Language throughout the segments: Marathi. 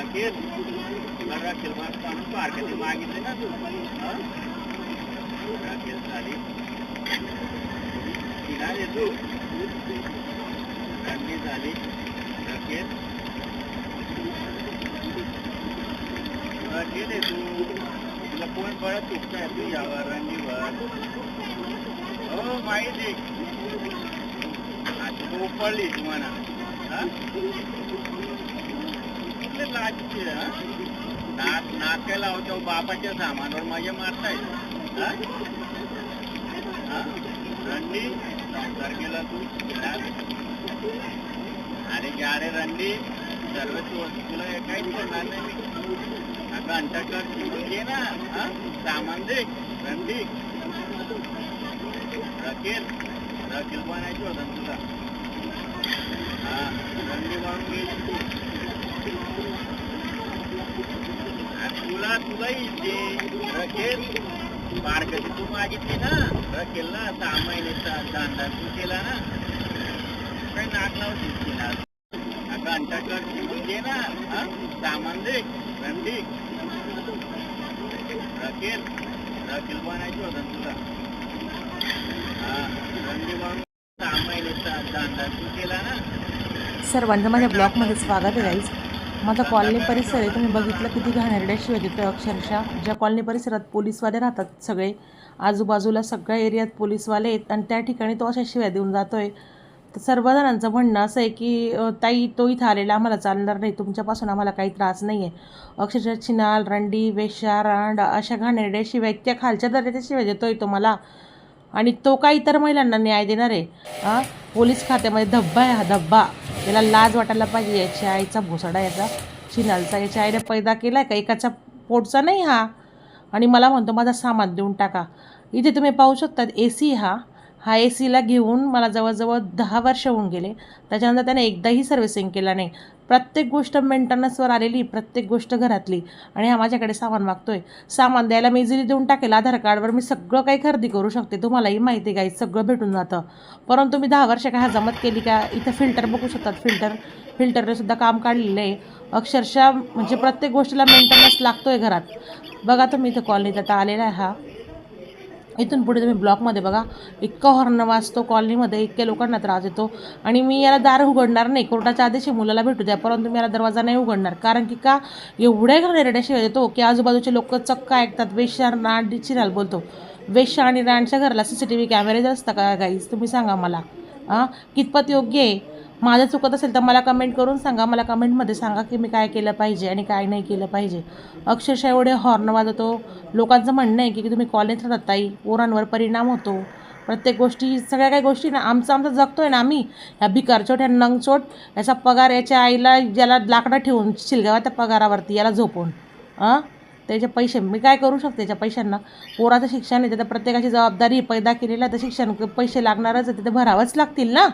राकेश तुला राखेल म्हणून पार्कची मागितली ना तू राखेल झाली तिला तू रंडी झाली राकेश राकेल तू तुला कोण बळत चुकताय तू यावर रंडीवर हो माहिती आता तू पडली तुम्हाला नाक्या लावतो बापाच्या सामानावर माझ्या मारताय रंडी संसार केला तू अरे रंडी सर्व तुला काहीच करणार नाही मी आता अंटाकर शिवून घे ना सामान दे रंडी रकेल बनायची होता तुला रंडी बनून गेली तुला येते रकेल मार्गाची तू मागितली ना रकेल ना 6 महिन्याचा धंदा तू केला ना काही नाक लावतीस तिला आता अंटाकर शिवून घे ना सामान दे रंडी रकेल बनायची होता तुला रंडी बनून 6 महिन्याचा धंदा तू केला ना. सर्वांचं माझ्या ब्लॉगमध्ये स्वागत आहे गाईज. माझा कॉलनी परिसर आहे, तुम्ही बघितलं किती घाणेरड्या शिवाय देतो अक्षरशः. ज्या कॉलनी परिसरात पोलीसवाले राहतात सगळे आजूबाजूला सगळ्या एरियात पोलीसवाले आहेत आणि त्या ठिकाणी तो अशा शिव्या देऊन जातो आहे. तर सर्वजणांचं म्हणणं असं आहे की ताई तो इथं आलेला आम्हाला चालणार नाही, तुमच्यापासून आम्हाला काही त्रास नाही आहे. अक्षरशः चिनाल रंडी वेश्या रांड अशा घाणेरड्या शिवाय इतक्या खालच्या दर्जाच्या शिवाय देतो आहे तो मला. आणि तो काही इतर महिलांना न्याय देणार आहे. पोलीस खात्यामध्ये धब्बा आहे हा धब्बा. याला लाज वाटायला पाहिजे. याच्या आईचा भोसडा याचा चिनालचा याच्या आईने पैदा केला आहे का एकाचा पोटचा नाही हा. आणि मला म्हणतो माझा सामान देऊन टाका. इथे तुम्ही पाहू शकतात AC हा ACला घेऊन मला जवळजवळ 10 वर्ष होऊन गेले. त्याच्यानंतर त्याने एकदाही सर्व्हिसिंग केला नाही. प्रत्येक गोष्ट मेंटेनन्सवर आलेली, प्रत्येक गोष्ट घरातली. आणि हा माझ्याकडे सामान मागतोय. सामान द्यायला मी इझिली देऊन टाकेल. आधार कार्डवर मी सगळं काही खरेदी करू शकते, तुम्हालाही माहिती आहे सगळं भेटून जातं. परंतु मी 10 वर्ष काय जमत केली का. इथं फिल्टर बघू शकतात, फिल्टरने सुद्धा काम काढलेलं आहे अक्षरशः. म्हणजे प्रत्येक गोष्टीला मेंटेनन्स लागतोय घरात. बघा तुम्ही इथं कॉलनीत आता आलेला आहे हा. इथून पुढे तुम्ही ब्लॉकमध्ये बघा इतकं हॉर्न वाजतो कॉलनीमध्ये, इतक्या लोकांना त्रास येतो. आणि मी याला दार उघडणार नाही, कोर्टाच्या आदेशी मुलाला भेटू द्या, परंतु मी याला दरवाजा नाही उघडणार. कारण की का एवढ्या घाणेरड्या शिवाय देतो की आजूबाजूचे लोक चक्क ऐकतात. वेश्या रांड चिनाल बोलतो. वेश्या आणि रांडच्या घराला CCTV कॅमेरेज असतं का गाईज, तुम्ही सांगा मला. कितपत योग्य आहे. माझं चुकत असेल तर मला कमेंट करून सांगा. मला कमेंटमध्ये सांगा की मी काय केलं पाहिजे आणि काय नाही केलं पाहिजे. अक्षरशः एवढे हॉर्न वाजवतो. लोकांचं म्हणणं आहे की तुम्ही कॉलेज राहतात ताई, पोरांवर परिणाम होतो. प्रत्येक गोष्टी सगळ्या काही गोष्टी ना आमचं जगतोय ना आम्ही. ह्या भिकारचोट ह्या नंगचोट याचा पगार याच्या आईला ज्याला लाकडं ठेवून शिलगावा त्या पगारावरती याला झोपून त्याचे पैसे मी काय करू शकते. त्याच्या पैशांना पोराचं शिक्षण आहे, तर प्रत्येकाची जबाबदारी पैदा केलेला तर शिक्षण पैसे लागणारच आहे, ते भरावंच लागतील ना.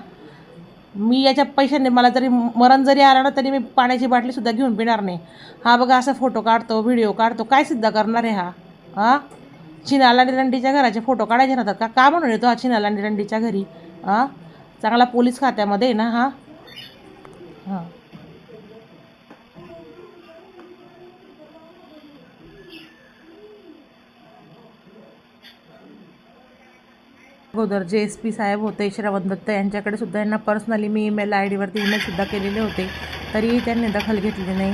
मी याच्या पैशांनी मला जरी मरण जरी आला ना तरी मी पाण्याची बाटलीसुद्धा घेऊन पिणार नाही. हा बघा असा फोटो काढतो, व्हिडिओ काढतो. काय सिद्ध करणार आहे हा. चिनाल आणि रंडीच्या घराचे फोटो काढायचे राहतात का म्हणून येतो हा चिनाल आणि रंडीच्या घरी. चांगला पोलीस खात्यामध्ये ना हां. अगोदर जे SP साहेब होते श्रवण दत्त यांच्याकडे सुद्धा यांना पर्सनली मी ईमेल ID ईमेलसुद्धा केलेले होते, तरीही त्यांनी दखल घेतली नाही.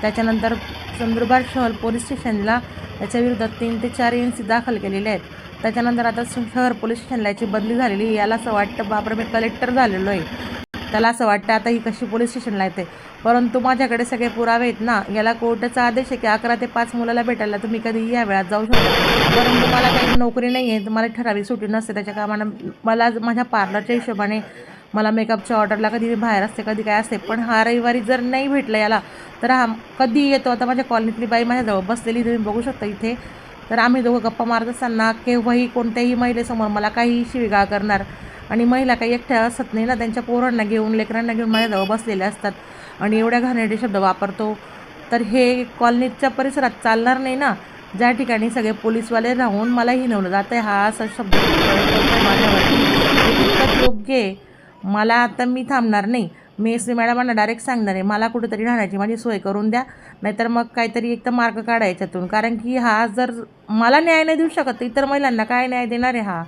त्याच्यानंतर नंदुरबार शहर पोलीस स्टेशनला याच्याविरोधात 3 ते 4 ENC दाखल केलेले आहेत. त्याच्यानंतर आता शहर पोलीस स्टेशनला याची बदली झालेली. याला असं वाटतं बापरे मी कलेक्टर झालेलो आहे. त्याला असं वाटतं आता ही कशी पोलीस स्टेशनला येते. परंतु माझ्याकडे सगळे पुरावे आहेत ना. याला कोर्टाचा आदेश आहे की 11 ते 5 मुलाला भेटायला तुम्ही कधीही या वेळात जाऊ शकता. परंतु मला काही नोकरी नाही आहे, मला ठराविक सुट्टी नसते. त्याच्या कामानं मला माझ्या पार्लरच्या हिशोबाने मला मेकअपच्या ऑर्डरला कधी मी बाहेर असते, कधी काय असते. पण हा रविवारी जर नाही भेटलं याला तर हा कधी येतो. आता माझ्या कॉलनीतली बाई माझ्याजवळ बसलेली तुम्ही बघू शकता इथे. तर आम्ही दोघं गप्पा मारत असताना केव्हाही कोणत्याही महिलेसमोर मला काही शिवीगाळ करणार. आणि महिला काही एकट्या असत नाही ना, त्यांच्या पोरांना घेऊन लेकरांना घेऊन माझ्याजवळ बसलेल्या असतात आणि एवढ्या घाणेरडे शब्द वापरतो. तर हे कॉलनीच्या परिसरात चालणार नाही ना. ज्या ठिकाणी सगळे पोलीसवाले राहून मला हिणवलं जातं आहे, हा असा शब्द माझ्यावरती कितपत योग्य आहे. मला आता मी थांबणार नाही. मी एस मॅडमांना डायरेक्ट सांगणार आहे, मला कुठेतरी राहण्याची माझी सोय करून द्या, नाहीतर मग काहीतरी एक तर मार्ग काढा याच्यातून. कारण की हा जर मला न्याय नाही देऊ शकत इतर महिलांना काय न्याय देणार आहे हा?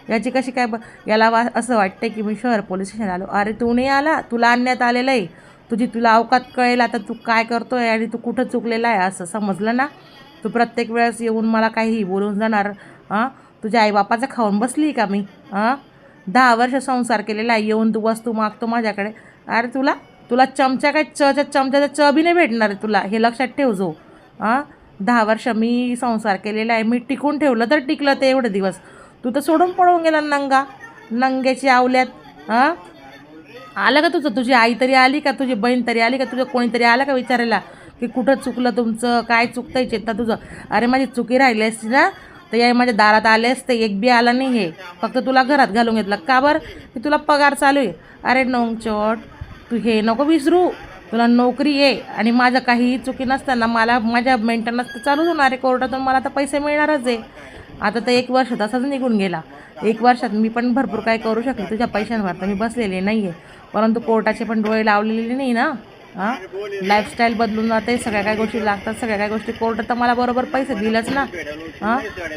याची कशी काय याला असं वाटतं की मी शहर पोलीस स्टेशन आलो. अरे तू नाही आला, तुला आणण्यात आलेलं आहे. तुला अवकात कळेल आता तू काय करतो आहे आणि तू कुठं चुकलेला आहे असं समजलं ना. तू प्रत्येक वेळेस येऊन मला काहीही बोलून जाणार. तुझ्या आईबापाचं खाऊन बसली का मी? 10 वर्ष संसार केलेला आहे, येऊन तू वस्तू मागतो माझ्याकडे. अरे तुला चमचा काय चमच्याचा च बी नाही भेटणार आहे तुला, हे लक्षात ठेव जो. 10 वर्ष मी संसार केलेला आहे, मी टिकून ठेवलं तर टिकलं ते एवढे दिवस. तू तर सोडून पळून गेला नंग्याची आवल्यात. आलं का तुझी आई तरी आली का, तुझी बहीण तरी आली का, तुझं कोणीतरी आलं का विचारायला की कुठं चुकलं तुमचं, काय चुकतंय चेतना तुझं? अरे माझी चुकी राहिली असती ना तर या माझ्या दारात आले असते, एक बी आला नाही. हे फक्त तुला घरात घालून घेतलं का बरं की तुला पगार चालू आहे. अरे नोंगचोट, तू हे नको विसरू, तुला नोकरी आहे आणि माझं काही चुकी नसताना मला माझ्या मेंटेनन्स तर चालूच होणार आहे कोर्टातून, मला तर पैसे मिळणारच आहे. आता तर 1 वर्ष तसाच निघून गेला. 1 वर्षात मी पण भरपूर काय करू शकले तुझ्या पैशांवर, तर मी बसलेले नाही आहे. परंतु कोर्टाचे पण डोळे लावलेले नाही ना. लाईफस्टाईल बदलून जाते, सगळ्या काय गोष्टी लागतात, सगळ्या काय गोष्टी. कोर्ट तर मला बरोबर पैसे दिलंच ना.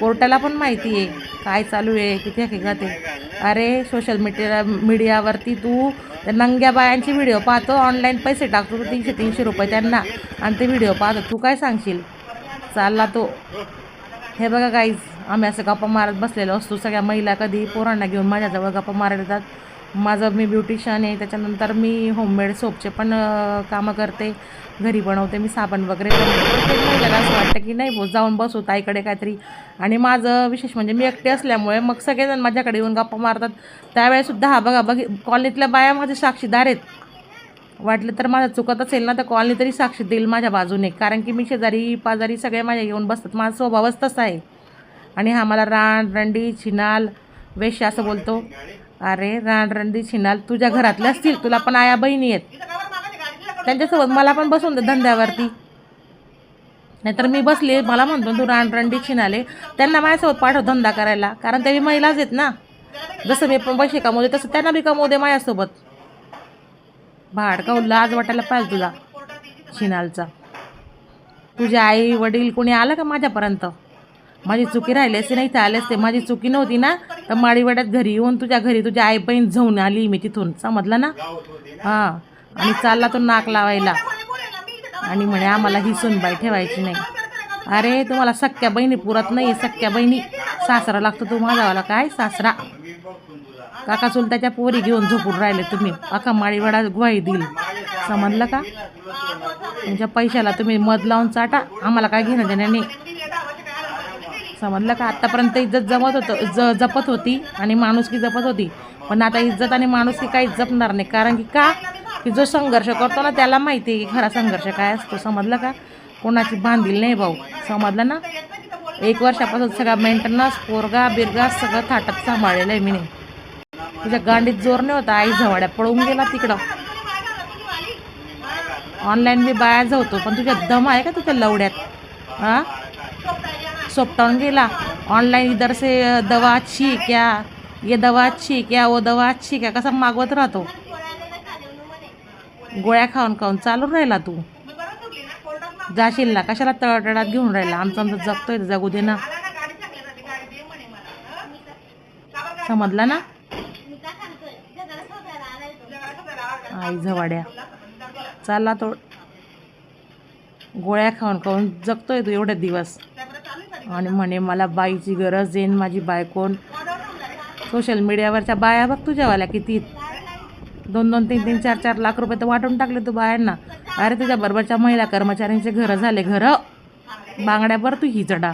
कोर्टाला पण माहिती आहे काय चालू आहे, किती हकीकत आहे. अरे सोशल मीडियावरती तू त्या नंग्या बायांची व्हिडिओ पाहतो, ऑनलाईन पैसे टाकतो 300 रुपये त्यांना आणि ते व्हिडिओ पाहतो. तू काय सांगशील? चालला तो. हे बघा गाईज, आम्ही असं गप्पा मारत बसलेलो असतो सगळ्या महिला. कधी पोरांना घेऊन माझ्याजवळ गप्पा मारत येतात. मी ब्युटिशियन आहे, त्याच्यानंतर मी होममेड सोपचे पण कामं करते, घरी बनवते मी साबण वगैरे. प्रत्येक महिलाला असं वाटतं की नाही जाऊन बसू ताईकडे काहीतरी. आणि माझं विशेष म्हणजे मी एकटे असल्यामुळे मग सगळेजण माझ्याकडे येऊन गप्पा मारतात. त्यावेळेसुद्धा कॉलनीतल्या बाया माझे साक्षीदार आहेत. वाटलं तर माझं चुकत असेल ना तर कॉलनी तरी साक्षी देईल माझ्या बाजूने, कारण की मी शेजारी पाजारी सगळे माझ्या येऊन बसतात. माझा स्वभावच तसा आहे. आणि हा मला रंडी छिनाल वेश्या असं बोलतो. अरे रंडी छिनाल तुझ्या घरातले असतील, तुला पण आया बहिणी आहेत, त्यांच्यासोबत मला पण बसून दे धंद्यावरती. नाहीतर मी बसले, मला म्हणतो तू रंडी छिनाले, त्यांना माझ्यासोबत पाठव धंदा करायला, कारण त्या महिलाच आहेत ना. जसं मी पण पैसे कमवते तसं त्यांना बी कमवू दे माझ्यासोबत. भाडकाऊ लाज वाटायला पाहिजे तुला छिनालचा. तुझे आई वडील कोणी आलं का माझ्यापर्यंत? माझी चुकी राहिली असते नाही तर आले असते. माझी चुकी नव्हती ना तर माडीवाड्यात घरी येऊन तुझ्या घरी तुझ्या आई बहीण जाऊन आली मी तिथून, समजलं ना. आणि चालला तो नाक लावायला आणि म्हणे आम्हाला ही सुनबाई ठेवायची नाही. अरे तुम्हाला सख्या बहिणी पुरत नाही, सख्या बहिणी सासरा लागतो तो माझावाला. काय सासरा? काका चुलत्याच्या पोरी घेऊन झोपून राहिले तुम्ही, अख्खा माडीवाडा ग्वाही देईल, समजलं का. तुमच्या पैशाला तुम्ही मध लावून चाटा, आम्हाला काय घेणं देणं नाही, समजलं का. आत्तापर्यंत इज्जत जपत होती आणि माणुसकी जपत होती, पण आता इज्जत आणि माणुसकी काहीच जपणार नाही. कारण की जो संघर्ष करतो ना त्याला माहिती आहे की खरा संघर्ष काय असतो, समजलं का. कोणाची बांधील नाही भाऊ, समजलं ना. 1 वर्षापासून सगळा मेंटेनन्स पोरगा बिरगा सगळं थाटात सांभाळलेलं आहे मी. नाही तुझ्या गांडीत जोर नाही होता, आई झवाड्या पळून गेला तिकडं. ऑनलाईन मी बाया जावतो, पण तुझ्या दम आहे का तुझ्या लवड्यात? सोपटावून गेला ऑनलाईन. इधर से दवा अच्छी क्या, ये दवा अच्छी क्या, वो दवा अच्छी क्या, कसा मागवत राहतो. गोळ्या खाऊन चालून राहिला तू. जाशील ना, कशाला तळतळात घेऊन राहिला. आमचं जगतोय जगू दे ना, समजलं ना. आई झवाड्या चालला तो. गोळ्या खाऊन जगतोय तू एवढे दिवस आणि म्हणे मला बाईची गरज आहे, माझी बायकोन. सोशल मीडियावरच्या बाया बघ तुझ्यावाल्या किती, 2-2, 3-3, 4-4 लाख रुपये तर वाटून टाकले तू बायांना. अरे तुझ्या बरोबरच्या महिला कर्मचाऱ्यांचे घरं झाले घरं बांगड्यावर तू ही चढा.